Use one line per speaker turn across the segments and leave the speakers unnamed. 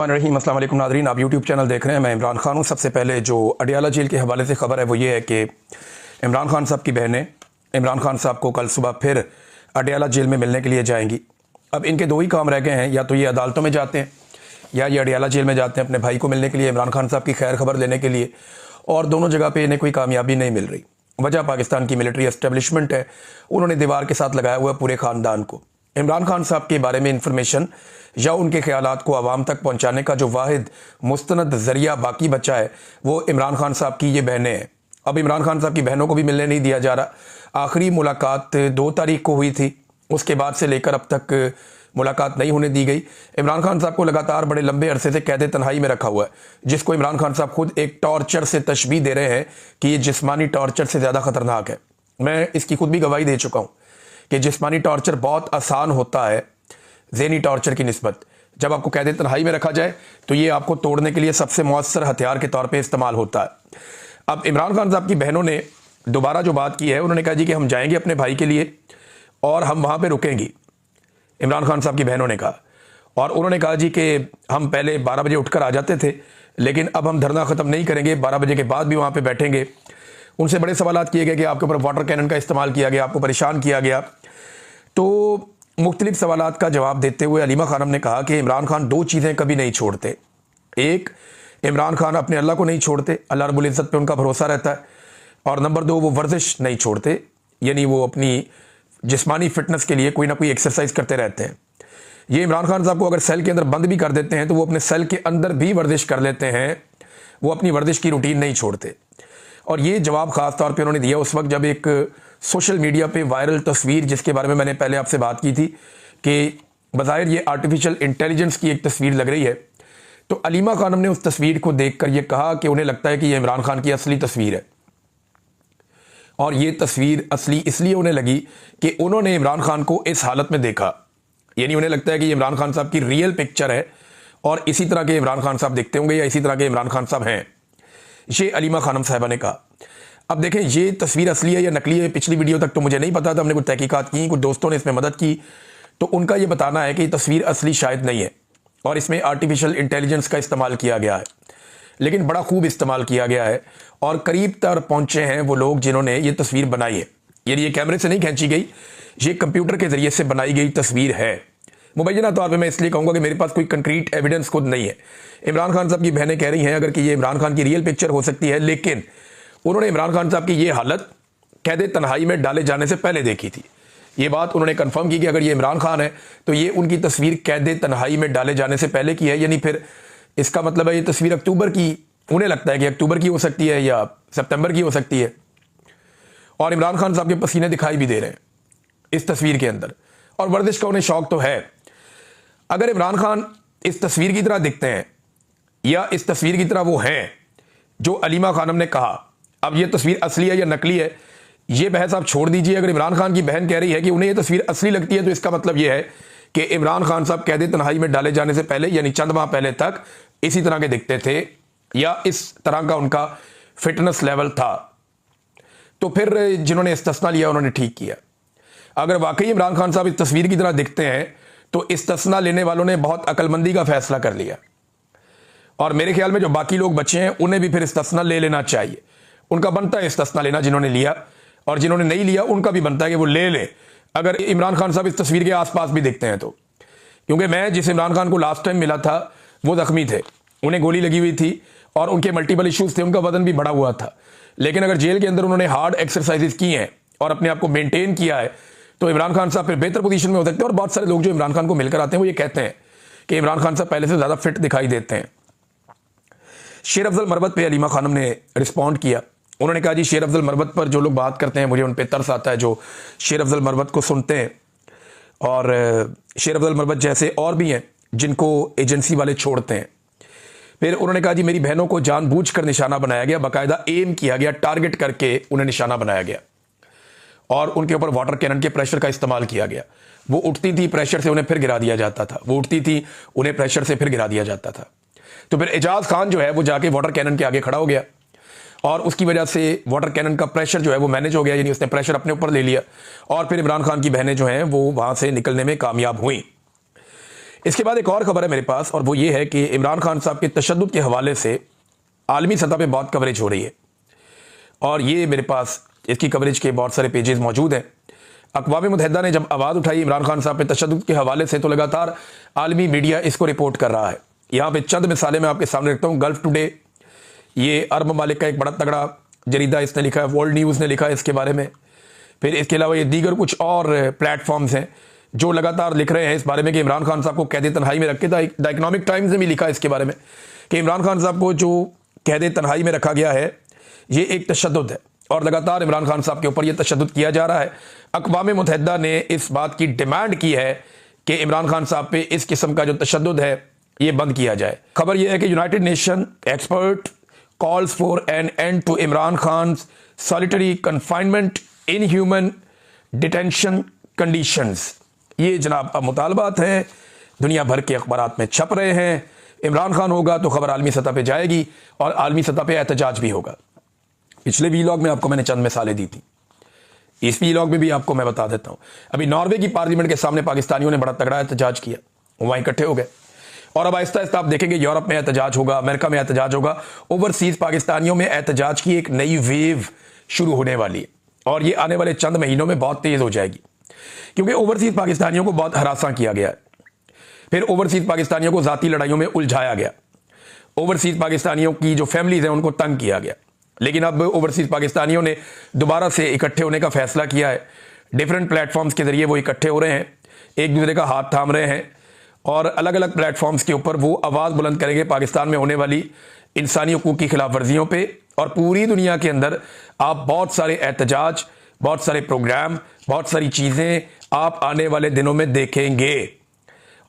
रहीम अस्सलाम वालेकुम नादरीन, आप यूट्यूब चैनल देख रहे हैं। मैं इमरान खान हूँ। सबसे पहले जो अडियाला जेल के हवाले से ख़बर है वो ये है कि इमरान खान साहब की बहनें इमरान खान साहब को कल सुबह फिर अडियाला जेल में मिलने के लिए जाएंगी। अब इनके दो ही काम रह गए हैं, या तो ये अदालतों में जाते हैं या ये अडियाला जेल में जाते हैं अपने भाई को मिलने के लिए, इमरान खान साहब की खैर खबर लेने के लिए, और दोनों जगह पर इन्हें कोई कामयाबी नहीं मिल रही। वजह पाकिस्तान की मिलिट्री एस्टेब्लिशमेंट है, उन्होंने दीवार के साथ लगाया हुआ पूरे ख़ानदान को। इमरान खान साहब के बारे में इंफॉर्मेशन या उनके ख्यालात को आवाम तक पहुंचाने का जो वाहिद मुस्तनद जरिया बाकी बचा है वो इमरान खान साहब की ये बहनें हैं। अब इमरान खान साहब की बहनों को भी मिलने नहीं दिया जा रहा। आखिरी मुलाकात 2 तारीख को हुई थी, उसके बाद से लेकर अब तक मुलाकात नहीं होने दी गई। इमरान खान साहब को लगातार बड़े लंबे अरसे से कैद तन्हाई में रखा हुआ है, जिसको इमरान खान साहब खुद एक टॉर्चर से तशबीह दे रहे हैं कि ये जिस्मानी टॉर्चर से ज़्यादा ख़तरनाक है। मैं इसकी खुद भी गवाही दे चुका हूँ कि जिस्मानी टॉर्चर बहुत आसान होता है ज़हनी टॉर्चर की निस्बत। जब आपको कैद तन्हाई में रखा जाए तो ये आपको तोड़ने के लिए सबसे मौसर हथियार के तौर पे इस्तेमाल होता है। अब इमरान खान साहब की बहनों ने दोबारा जो बात की है, उन्होंने कहा जी कि हम जाएंगे अपने भाई के लिए और हम वहाँ पे रुकेंगी। इमरान खान साहब की बहनों ने कहा, और उन्होंने कहा जी कि हम पहले 12 बजे उठकर आ जाते थे, लेकिन अब हम धरना ख़त्म नहीं करेंगे, 12 बजे के बाद भी वहाँ पर बैठेंगे। उनसे बड़े सवाल किए गए कि आपके ऊपर वाटर कैनन का इस्तेमाल किया गया, आपको परेशान किया गया। तो मुख्तलिफ सवालात का जवाब देते हुए अलीमा खानम ने कहा कि इमरान खान 2 चीज़ें कभी नहीं छोड़ते। एक, इमरान खान अपने अल्लाह को नहीं छोड़ते, अल्लाह रब्बुल इज़्ज़त पे उनका भरोसा रहता है। और नंबर 2, वो वर्जिश नहीं छोड़ते, यानी वो अपनी जिस्मानी फिटनेस के लिए कोई ना कोई एक्सरसाइज करते रहते हैं। ये इमरान खान साहब को अगर सेल के अंदर बंद भी कर देते हैं तो वो अपने सेल के अंदर भी वर्जिश कर लेते हैं, वो अपनी वर्जिश की रूटीन नहीं छोड़ते। और ये जवाब ख़ास तौर पे उन्होंने दिया उस वक्त जब एक सोशल मीडिया पे वायरल तस्वीर, जिसके बारे में मैंने पहले आपसे बात की थी कि बज़ाहिर ये आर्टिफिशियल इंटेलिजेंस की एक तस्वीर लग रही है, तो अलीमा खानम ने उस तस्वीर को देखकर ये कहा कि उन्हें लगता है कि ये इमरान खान की असली तस्वीर है। और ये तस्वीर असली इसलिए उन्हें लगी कि उन्होंने इमरान खान को इस हालत में देखा, यानी उन्हें लगता है कि ये इमरान खान साहब की रियल पिक्चर है और इसी तरह के इमरान खान साहब दिखते होंगे या इसी तरह के इमरान खान साहब हैं। ये अलीमा खानम साहिबा ने कहा। अब देखें ये तस्वीर असली है या नकली है, पिछली वीडियो तक तो मुझे नहीं पता था, हमने कुछ तहकीकात की, कुछ दोस्तों ने इसमें मदद की, तो उनका ये बताना है कि ये तस्वीर असली शायद नहीं है और इसमें आर्टिफिशियल इंटेलिजेंस का इस्तेमाल किया गया है, लेकिन बड़ा खूब इस्तेमाल किया गया है। और करीब तक पहुंचे हैं वो लोग जिन्होंने ये तस्वीर बनाई है, यानी ये कैमरे से नहीं खींची गई, ये कंप्यूटर के जरिए से बनाई गई तस्वीर है। मुबैना तौर पे मैं इसलिए कहूँगा कि मेरे पास कोई कंक्रीट एविडेंस खुद नहीं है। इमरान खान साहब की बहनें कह रही हैं अगर कि ये इमरान खान की रियल पिक्चर हो सकती है, लेकिन उन्होंने इमरान खान साहब की ये हालत कैद तन्हाई में डाले जाने से पहले देखी थी। ये बात उन्होंने कंफर्म की कि अगर ये इमरान खान है तो ये उनकी तस्वीर कैद तन्हाई में डाले जाने से पहले की है, यानी फिर इसका मतलब है ये तस्वीर अक्टूबर की, उन्हें लगता है कि अक्टूबर की हो सकती है या सितंबर की हो सकती है। और इमरान खान साहब के पसीने दिखाई भी दे रहे हैं इस तस्वीर के अंदर, और वर्जिश का उन्हें शौक तो है। अगर इमरान खान इस तस्वीर की तरह दिखते हैं या इस तस्वीर की तरह वो हैं जो अलीमा खानम ने कहा, अब ये तस्वीर असली है या नकली है ये बहस आप छोड़ दीजिए। अगर इमरान खान की बहन कह रही है कि उन्हें ये तस्वीर असली लगती है तो इसका मतलब ये है कि इमरान खान साहब कैद तन्हाई में डाले जाने से पहले यानी चंद माह पहले तक इसी तरह के दिखते थे या इस तरह का उनका फिटनेस लेवल था। तो फिर जिन्होंने इस्तिस्ना लिया उन्होंने ठीक किया। अगर वाकई इमरान खान साहब इस तस्वीर की तरह दिखते हैं तो इस्तिस्ना लेने वालों ने बहुत अक्लमंदी का फैसला कर लिया, और मेरे ख्याल में जो बाकी लोग बचे हैं उन्हें भी फिर इस्तिस्ना ले लेना चाहिए। उनका बनता है इस्तिस्ना लेना जिन्होंने लिया, और जिन्होंने नहीं लिया उनका भी बनता है कि वो ले लें अगर इमरान खान साहब इस तस्वीर के आसपास भी दिखते हैं तो। क्योंकि मैं जिस इमरान खान को लास्ट टाइम मिला था वो जख्मी थे, उन्हें गोली लगी हुई थी और उनके मल्टीपल इश्यूज थे, उनका वजन भी बढ़ा हुआ था, लेकिन अगर जेल के अंदर उन्होंने हार्ड एक्सरसाइजेस की हैं और अपने आप को मेंटेन किया है तो इमरान खान साहब फिर बेहतर पोजीशन में हो सकते हैं। और बहुत सारे लोग जो इमरान खान को मिलकर आते हैं वो ये कहते हैं कि इमरान खान साहब पहले से ज़्यादा फिट दिखाई देते हैं। शेर अफजल मरवत पे अलीमा खानम ने रिस्पॉन्ड किया। उन्होंने कहा जी शेर अफजल मरवत पर जो लोग बात करते हैं मुझे उन पर तरस आता है जो शेर अफजल मरवत को सुनते हैं, और शेर अफजल मरवत जैसे और भी हैं जिनको एजेंसी वाले छोड़ते हैं। फिर उन्होंने कहा जी मेरी बहनों को जानबूझकर निशाना बनाया गया, बाकायदा एम किया गया, टारगेट करके उन्हें निशाना बनाया गया और उनके ऊपर वाटर कैनन के प्रेशर का इस्तेमाल किया गया। वो उठती थी प्रेशर से उन्हें फिर गिरा दिया जाता था, वो उठती थी उन्हें प्रेशर से फिर गिरा दिया जाता था। तो फिर एजाज खान जो है वो जाके वाटर कैनन के आगे खड़ा हो गया और उसकी वजह से वाटर कैनन का प्रेशर जो है वो मैनेज हो गया, यानी उसने प्रेशर अपने ऊपर ले लिया और फिर इमरान खान की बहनें जो हैं वो वहां से निकलने में कामयाब हुई। इसके बाद एक और खबर है मेरे पास, और वो ये है कि इमरान खान साहब के तशद्दुद के हवाले से आलमी सतह पे बहुत कवरेज हो रही है, और ये मेरे पास इसकी कवरेज के बहुत सारे पेजेस मौजूद हैं। अक़वाम मुत्तहिदा ने जब आवाज़ उठाई इमरान खान साहब पे तशद्दुद के हवाले से, तो लगातार आलमी मीडिया इसको रिपोर्ट कर रहा है। यहाँ पे चंद मिसालें मैं आपके सामने रखता हूँ। गल्फ टुडे, ये अरब ममालिक का एक बड़ा तगड़ा जरीदा, इसने लिखा है। वर्ल्ड न्यूज़ ने लिखा है इसके बारे में। फिर इसके अलावा ये दीगर कुछ और प्लेटफॉर्म्स हैं जो लगातार लिख रहे हैं इस बारे में कि इमरान खान साहब को कैद तन्हाई में रख के, द इकनॉमिक टाइम्स ने भी लिखा है इसके बारे में कि इमरान खान साहब को जो कैद तन्हाई में रखा गया है ये एक तशद्दुद है, और लगातार इमरान खान साहब के ऊपर ये तशद्दुद किया जा रहा है। अक़वाम मुत्तहिदा ने इस बात की डिमांड की है कि इमरान खान साहब पे इस किस्म का जो तशद्दुद है ये बंद किया जाए। खबर यह है कि United Nation expert calls for an end to Imran Khan solitary confinement in human detention conditions. ये जनाब अब मुतालबात हैं, दुनिया भर के अखबारात में छप रहे हैं। इमरान खान होगा तो खबर आलमी सतह पे जाएगी और आलमी सतह पे एहतजाज भी होगा। पिछले वीलॉग में आपको मैंने चंद मिसालें दी थी, इस वीलॉग में भी आपको मैं बता देता हूं। अभी नॉर्वे की पार्लियामेंट के सामने पाकिस्तानियों ने बड़ा तगड़ा एहतजाज किया, वहां इकट्ठे हो गए, और अब आहिस्ता आहिस्ता आप देखेंगे यूरोप में एहतजाज होगा, अमेरिका में एहतजाज होगा, ओवरसीज पाकिस्तानियों में एहतजाज की एक नई वेव शुरू होने वाली है, और ये आने वाले चंद महीनों में बहुत तेज हो जाएगी, क्योंकि ओवरसीज पाकिस्तानियों को बहुत हरासा किया गया है। फिर ओवरसीज पाकिस्तानियों को जाती लड़ाइयों में उलझाया गया, ओवरसीज पाकिस्तानियों की जो फैमिलीज हैं उनको तंग किया गया। लेकिन अब ओवरसीज पाकिस्तानियों ने दोबारा से इकट्ठे होने का फैसला किया है। डिफरेंट प्लेटफॉर्म्स के जरिए वो इकट्ठे हो रहे हैं, एक दूसरे का हाथ थाम रहे हैं, और अलग अलग प्लेटफॉर्म्स के ऊपर वो आवाज़ बुलंद करेंगे पाकिस्तान में होने वाली इंसानी हकूक़ की खिलाफ वर्जियों पे। और पूरी दुनिया के अंदर आप बहुत सारे एहतजाज, बहुत सारे प्रोग्राम, बहुत सारी चीज़ें आप आने वाले दिनों में देखेंगे,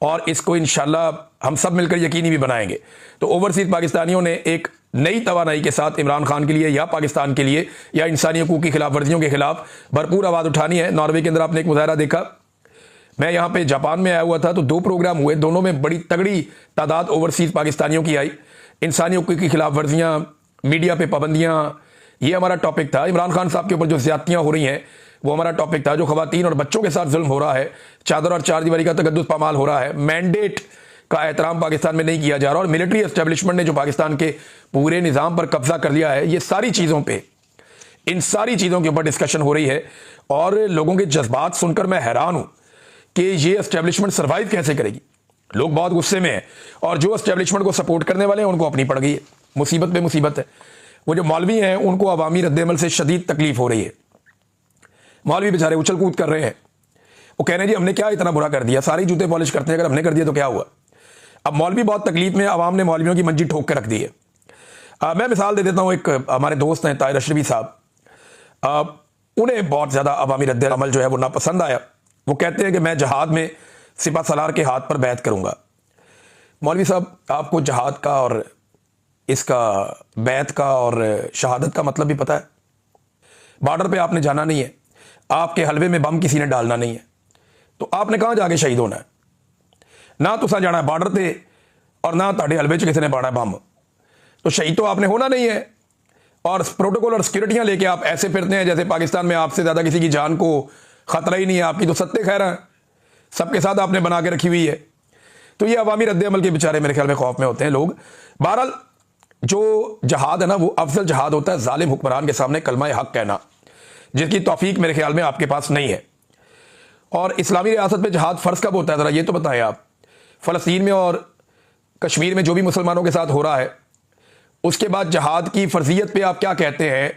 और इसको इंशाल्लाह हम सब मिलकर यकीनी भी बनाएंगे। तो ओवरसीज पाकिस्तानियों ने एक नई तवानाई के साथ इमरान खान के लिए या पाकिस्तान के लिए या इंसानी हकूक़ की खिलाफ वर्जियों के खिलाफ भरपूर आवाज़ उठानी है। नॉर्वे के अंदर आपने एक मुजाहरा देखा, मैं यहाँ पे जापान में आया हुआ था, तो 2 प्रोग्राम हुए, दोनों में बड़ी तगड़ी तादाद ओवरसीज पाकिस्तानियों की आई। इंसानी हकूक़ की खिलाफ वर्जियाँ, मीडिया पे पाबंदियाँ, ये हमारा टॉपिक था। इमरान खान साहब के ऊपर जो ज़्यादतियाँ हो रही हैं वो हमारा टॉपिक था। जो ख़वातीन और बच्चों के साथ जुल्म हो रहा है, चादर और चारदीवारी का तगद्दुस पामाल हो रहा है, मैंडेट का एहतराम पाकिस्तान में नहीं किया जा रहा, और मिलिट्री एस्टेब्लिशमेंट ने जो पाकिस्तान के पूरे निज़ाम पर कब्जा कर लिया है, ये सारी चीज़ों पे, इन सारी चीज़ों के ऊपर डिस्कशन हो रही है। और लोगों के जज्बात सुनकर मैं हैरान हूँ कि ये एस्टेब्लिशमेंट सर्वाइव कैसे करेगी। लोग बहुत गुस्से में हैं, और जो एस्टेब्लिशमेंट को सपोर्ट करने वाले हैं उनको अपनी पड़ गई है, मुसीबत पे मुसीबत है। वो जो मौलवी हैं उनको अवामी रद्दमल से शदीद तकलीफ हो रही है। मौलवी बेचारे उछल कूद कर रहे हैं, वो कह रहे हैं जी हमने क्या इतना बुरा कर दिया, सारे जूते पॉलिश करते हैं, अगर हमने कर दिया तो क्या हुआ। अब मौलवी बहुत तकलीफ में, अवाम ने मौलवियों की मंजी ठोक के रख दी है। मैं मिसाल दे देता हूँ, एक हमारे दोस्त हैं ताहिर अशरफी साहब, उन्हें बहुत ज़्यादा अवामी रद्द अमल जो है वो नापसंद आया। वो कहते हैं कि मैं जहाद में सिपा सलार के हाथ पर बैत करूँगा। मौलवी साहब, आपको जहाद का और इसका बैत का और शहादत का मतलब भी पता है। बॉर्डर पे आपने जाना नहीं है, आपके हलवे में बम किसी ने डालना नहीं है, तो आपने कहाँ जाके शहीद होना है। ना तुसा जाना है बॉर्डर पे, और ना ताड़े हलवे च किसी ने पाना बम, तो शहीद तो आपने होना नहीं है। और प्रोटोकॉल और सिक्योरिटियां लेके आप ऐसे फिरते हैं जैसे पाकिस्तान में आपसे ज़्यादा किसी की जान को खतरा ही नहीं है, आपकी तो सत्ते खैर है, सबके साथ आपने बना के रखी हुई है। तो ये अवामी रद्द अमल के बेचारे मेरे ख्याल में खौफ में होते हैं लोग। बहरहाल जो जहाद है ना, वो अफजल जहाद होता है जालिम हुक्मरान के सामने कलमा हक कहना, जिसकी तौफीक मेरे ख्याल में आपके पास नहीं है। और इस्लामी रियासत में जहाद फ़र्ज़ कब होता है, ज़रा ये तो बताएं आप। फ़लस्तीन में और कश्मीर में जो भी मुसलमानों के साथ हो रहा है, उसके बाद जहाद की फ़र्जियत पे आप क्या कहते हैं,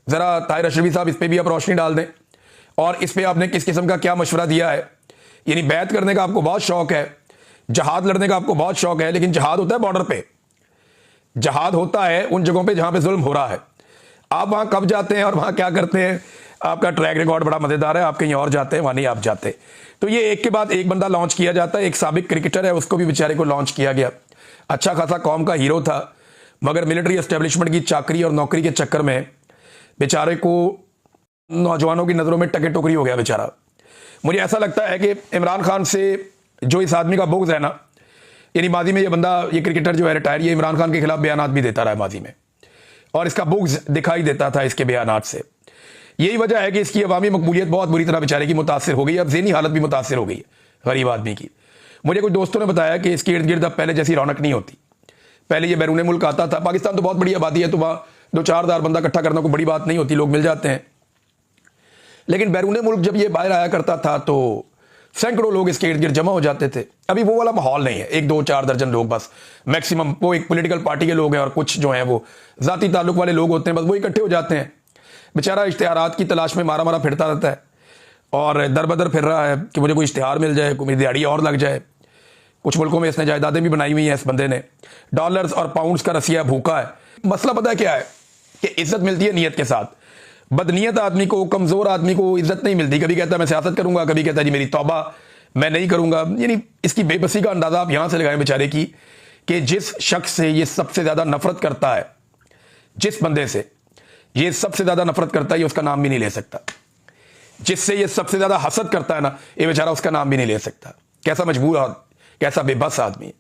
ज़रा ताहिर अशरफी साहब इस पर भी आप रोशनी डाल दें, और इस पर आपने किस किस्म का क्या मशवरा दिया है। यानी बैत करने का आपको बहुत शौक़ है, जहाद लड़ने का आपको बहुत शौक़ है, लेकिन जहाद होता है बॉर्डर पे, जहाद होता है उन जगहों पे जहां पे जुल्म हो रहा है। आप वहां कब जाते हैं और वहां क्या करते हैं, आपका ट्रैक रिकॉर्ड बड़ा मज़ेदार है, आप कहीं और जाते हैं, वहां नहीं आप जाते। तो ये एक के बाद एक बंदा लॉन्च किया जाता है। एक साबिक क्रिकेटर है, उसको भी बेचारे को लॉन्च किया गया, अच्छा खासा कौम का हीरो था, मगर मिलिट्री एस्टेब्लिशमेंट की चाकरी और नौकरी के चक्कर में बेचारे को नौजवानों की नज़रों में टके टोकरी हो गया बेचारा। मुझे ऐसा लगता है कि इमरान खान से जो इस आदमी का बुग़्ज़ है ना, यानी माजी में ये बंदा, ये क्रिकेटर जो है रिटायर, ये इमरान खान के खिलाफ बयानात भी देता रहा माजी में, और इसका बुग़्ज़ दिखाई देता था इसके बयानात से। यही वजह है कि इसकी अवामी मकबूलियत बहुत बुरी तरह बेचारे की मुतासिर हो गई, अब ज़हनी हालत भी मुतासिर हो गई है गरीब आदमी की। मुझे कुछ दोस्तों ने बताया कि इसके इर्द गिर्द अब पहले जैसी रौनक नहीं होती। पहले ये बैरून मुल्क आता था, पाकिस्तान तो बहुत बड़ी आबादी है, तो वहाँ 2-4 हज़ार बंदा इकट्ठा करना कोई बड़ी बात नहीं होती, लोग मिल जाते हैं। लेकिन बैरून मुल्क जब ये बाहर आया करता था तो सैकड़ों लोग इसके इर्द गिर्द जमा हो जाते थे। अभी वो वाला माहौल नहीं है, 1-2-4 दर्जन लोग बस मैक्सिमम, वो एक पॉलिटिकल पार्टी के लोग हैं और कुछ जो हैं वो जाती ताल्लुक वाले लोग होते हैं, बस वो इकट्ठे हो जाते हैं। बेचारा इश्तिहारात की तलाश में मारा मारा फिरता रहता है और दर बदर फिर रहा है कि मुझे कोई इश्तिहार मिल जाए, कोई मेरी दिहाड़ी और लग जाए। कुछ मुल्कों में इसने जायदादें भी बनाई हुई हैं इस बंदे ने, डॉलर्स और पाउंड्स का रसिया भूखा है। मसला पता है क्या है कि इज्जत मिलती है नियत के साथ। बदनीयत आदमी को, कमजोर आदमी को इज्जत नहीं मिलती। कभी कहता है मैं सियासत करूंगा, कभी कहता है जी मेरी तौबा, मैं नहीं करूंगा। यानी इसकी बेबसी का अंदाजा आप यहां से लगाएं बेचारे की, कि जिस शख्स से ये सबसे ज्यादा नफरत करता है, जिस बंदे से ये सबसे ज्यादा नफरत करता है, ये उसका नाम भी नहीं ले सकता। जिससे ये सबसे ज्यादा हसद करता है ना, ये बेचारा उसका नाम भी नहीं ले सकता। कैसा मजबूर, कैसा बेबस आदमी,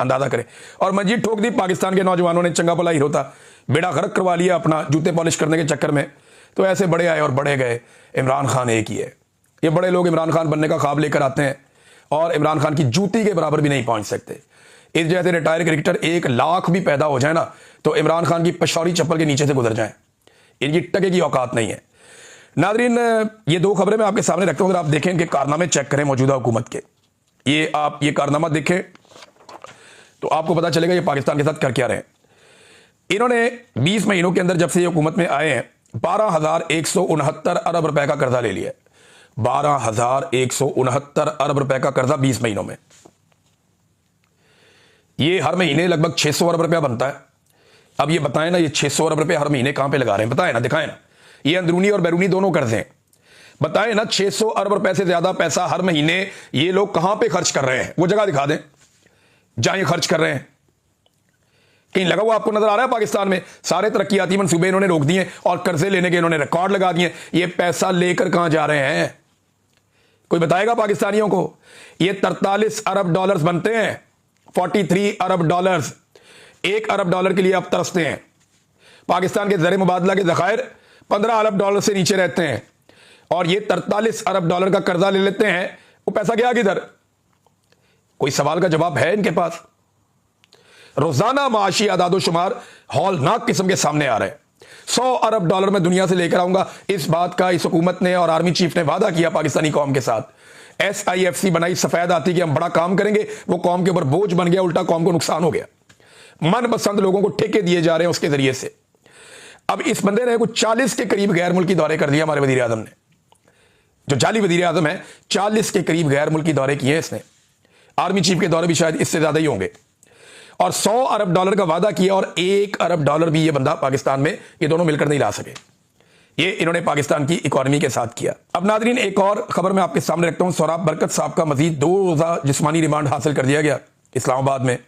अंदाजा करें। और मंजीत ठोक दी पाकिस्तान के नौजवानों ने, चंगा भला हीरो था, बेड़ा गर्क करवा लिया अपना जूते पॉलिश करने के चक्कर में। तो ऐसे बड़े आए और बड़े गए। इमरान खान एक ही है। ये बड़े लोग इमरान खान बनने का ख्वाब लेकर आते हैं और इमरान खान की जूती के बराबर भी नहीं पहुंच सकते। इस जैसे रिटायर क्रिकेटर 1 लाख भी पैदा हो जाए ना, तो इमरान खान की पशौरी चप्पल के नीचे से गुजर जाए, इनकी टके की औकात नहीं है। नादरीन, ये 2 खबरें मैं आपके सामने रखता हूं, अगर आप देखें इनके कारनामे चेक करें मौजूदा हुकूमत के। आप ये कारनामा देखें तो आपको पता चलेगा ये पाकिस्तान के साथ कर क्या रहे हैं। इन्होंने 20 महीनों के अंदर जब से ये हुकूमत में आए हैं 12,169 अरब रुपए का कर्जा ले लिया। 12,169 अरब रुपए का कर्जा 20 महीनों में। ये हर महीने लगभग 600 अरब रुपया बनता है। अब ये बताएं ना, ये 600 अरब रुपए हर महीने कहां पे लगा रहे हैं? बताएं ना, दिखाएं ना। ये अंदरूनी और बैरूनी दोनों कर्जे हैं। बताएं ना, 600 अरब रुपए से ज्यादा पैसा हर महीने ये लोग कहां पे खर्च कर रहे हैं? वो जगह दिखा दें जहां ये खर्च कर रहे हैं। कहीं लगा हुआ आपको नजर आ रहा है? पाकिस्तान में सारे तरक्याती मंसूबे इन्होंने रोक दिए और कर्जे लेने के इन्होंने रिकॉर्ड लगा दिए। ये पैसा लेकर कहां जा रहे हैं? कोई बताएगा पाकिस्तानियों को? ये 43 अरब डॉलर्स बनते हैं, 43 अरब डॉलर्स। 1 अरब डॉलर के लिए आप तरसते हैं। पाकिस्तान के ज़र मुबादला के ज़खायर 15 अरब डॉलर से नीचे रहते हैं और ये 43 अरब डॉलर का कर्जा ले लेते हैं। वो पैसा गया किधर? कोई सवाल का जवाब है इनके पास? रोजाना माशी आदादोशुमार हौलनाक किस्म के सामने आ रहे हैं। 100 अरब डॉलर में दुनिया से लेकर आऊंगा, इस बात का इस हुकूमत ने और आर्मी चीफ ने वादा किया पाकिस्तानी कौम के साथ। SIFC बनाई सफेद आती कि हम बड़ा काम करेंगे, वो कौम के ऊपर बोझ बन गया, उल्टा कौम को नुकसान हो गया। मनपसंद लोगों को ठेके दिए जा रहे हैं उसके जरिए से। अब इस बंदे ने कुछ 40 के करीब गैर मुल्की दौरे कर दिया। हमारे वजीर आजम ने, जो जाली वजीर आजम है, 40 के करीब गैर मुल्की दौरे किए हैं इसने। आर्मी चीफ के दौरे भी शायद इससे ज्यादा ही होंगे। और 100 अरब डॉलर का वादा किया और 1 अरब डॉलर भी ये बंदा पाकिस्तान में, ये दोनों मिलकर नहीं ला सके। ये इन्होंने पाकिस्तान की इकोनॉमी के साथ किया। अब नादरीन, एक और खबर मैं आपके सामने रखता हूं। सोहराब बरकत साहब का मजीद 2 रोजा जिस्मानी रिमांड हासिल कर दिया गया इस्लामाबाद में।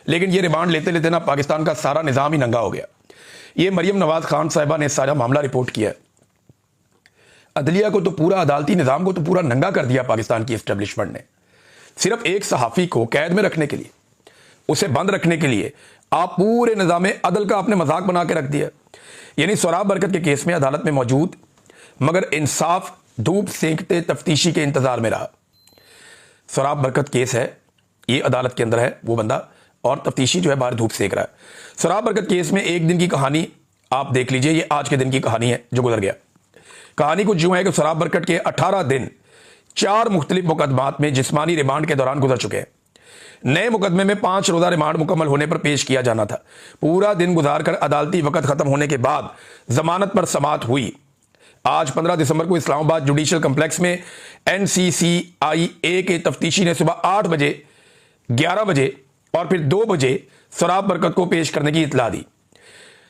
लेकिन ये रिमांड लेते लेते ना पाकिस्तान का सारा निजाम ही नंगा हो गया। ये मरियम नवाज खान साहिबा ने सारा मामला रिपोर्ट किया। अदलिया को तो पूरा, अदालती निजाम को तो पूरा नंगा कर दिया पाकिस्तान की एस्टेब्लिशमेंट ने। सिर्फ एक सहाफ़ी को कैद में रखने के लिए, उसे बंद रखने के लिए आप पूरे निज़ाम अदल का आपने मजाक बना के रख दिया। यानी सोहराब बरकत के केस में अदालत में मौजूद, मगर इंसाफ धूप सेंकते तफ्तीशी के इंतजार में रहा। सोहराब बरकत केस है, ये अदालत के अंदर है वो बंदा, और तफ्तीशी जो है बाहर धूप सेक रहा है। सोहराब बरकत केस में एक दिन की कहानी आप देख लीजिए। ये आज के दिन की कहानी है जो गुजर गया। कहानी कुछ यूं है कि सोहराब बरकत के 18 दिन 4 मुख्तलिफ मुकदमात में जिस्मानी रिमांड के दौरान गुजर चुके हैं। नए मुकदमे में 5 रोजा रिमांड मुकम्मल होने पर पेश किया जाना था। पूरा दिन गुजारकर अदालती वक्त खत्म होने के बाद जमानत पर समाअत हुई। आज 15 दिसंबर को इस्लामाबाद जुडिशल कम्प्लेक्स में NCCIA के तफ्तीशी ने सुबह 8 बजे, 11 बजे और फिर 2 बजे सोहराब बरकत को पेश करने की इतला दी।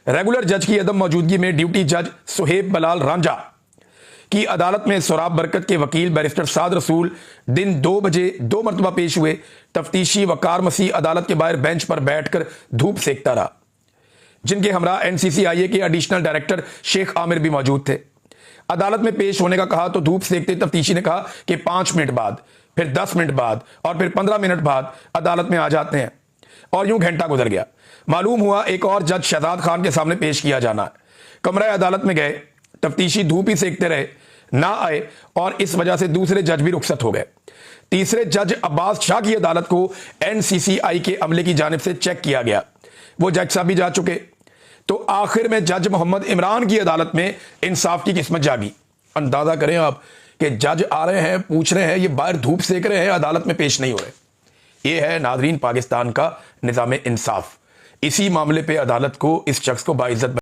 रेगुलर जज की अदम मौजूदगी में ड्यूटी जज सुहेब बलाल रांझा की अदालत में सोहराब बरकत के वकील बैरिस्टर साद रसूल दिन 2 बजे 2 मरतबा पेश हुए। तफ्तीशी वकार मसीह अदालत के बाहर बेंच पर बैठकर धूप सेकता रहा, जिनके हमरा NCCIA के एडिशनल डायरेक्टर शेख आमिर भी मौजूद थे। अदालत में पेश होने का कहा तो धूप सेकते तफ्तीशी ने कहा कि 5 मिनट बाद, फिर 10 मिनट बाद और फिर 15 मिनट बाद अदालत में आ जाते हैं। और यूं घंटा गुजर गया। मालूम हुआ एक और जज शहजाद खान के सामने पेश किया जाना है। कमरा अदालत में गए, तफ्तीशी धूप ही सेकते रहे, ना आए और इस वजह से दूसरे जज भी रुखसत हो गए। तीसरे जज अब्बास शाह की अदालत को एनसीसीआई के अमले की जानिब से चेक किया गया। वो जज साहब भी जा चुके। तो आखिर में जज मोहम्मद इमरान की अदालत में इंसाफ की किस्मत जागी। अंदाजा करें आप कि जज आ रहे हैं, पूछ रहे हैं, ये बाहर धूप सेक रहे हैं, अदालत में पेश नहीं हो रहे। ये है नाजरीन पाकिस्तान का निज़ाम इंसाफ। इसी मामले पे अदालत को इस शख्स को बाइज्जत